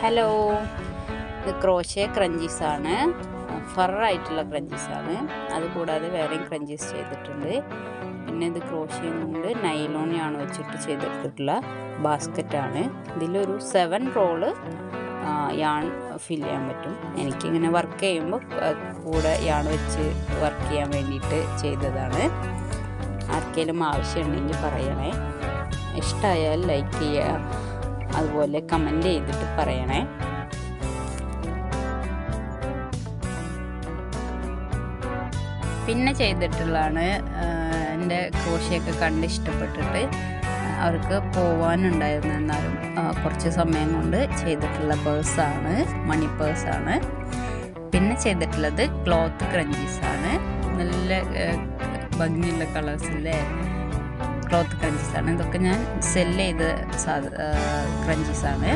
Hello, ഇത് crochet ക്രഞ്ചീസാണ്. ഫറായിട്ടുള്ള ക്രഞ്ചീസാണ്. അതുകൂടാതെ വേറെയും ക്രഞ്ചീസ് ചെയ്തിട്ടുണ്ട്. പിന്നെ ഇത് ക്രോഷേ കൊണ്ട് നൈലോണിയാണ് വെച്ചിട്ട് ചെയ്തെടുത്തിട്ടുള്ള ബാസ്ക്കറ്റാണ്. ഇതിലൊരു 7 റോള് യാൺ ഫിൽ ചെയ്യാൻ പറ്റും. എനിക്കിങ്ങനെ വർക്ക് ചെയ്യുമ്പോൾ കൂടെ യാൺ വെച്ച് വർക്ക് ചെയ്യാൻ വേണ്ടിയിട്ട് ചെയ്തതാണ്. ആർക്കെങ്കിലും ആവശ്യമുണ്ടെങ്കിൽ പറയണേ. ഇഷ്ടമായാൽ ലൈക്ക് ചെയ്യുക, അതുപോലെ കമൻറ്റ് ചെയ്തിട്ട് പറയണേ. പിന്നെ ചെയ്തിട്ടുള്ളതാണ് എൻ്റെ ക്രോഷയൊക്കെ കണ്ട് ഇഷ്ടപ്പെട്ടിട്ട് അവർക്ക് പോവാനുണ്ടായിരുന്നു, എന്നാലും കുറച്ച് സമയം കൊണ്ട് ചെയ്തിട്ടുള്ള പേഴ്സാണ്, മണി പേഴ്സാണ്. പിന്നെ ചെയ്തിട്ടുള്ളത് ക്ലോത്ത് ക്രഞ്ചീസാണ്. നല്ല ഭംഗിയുള്ള കളേഴ്സിലെ ക്ലോത്ത് ക്രഞ്ചീസാണ്. ഇതൊക്കെ ഞാൻ സെല്ല് ചെയ്ത ക്രഞ്ചീസാണ്.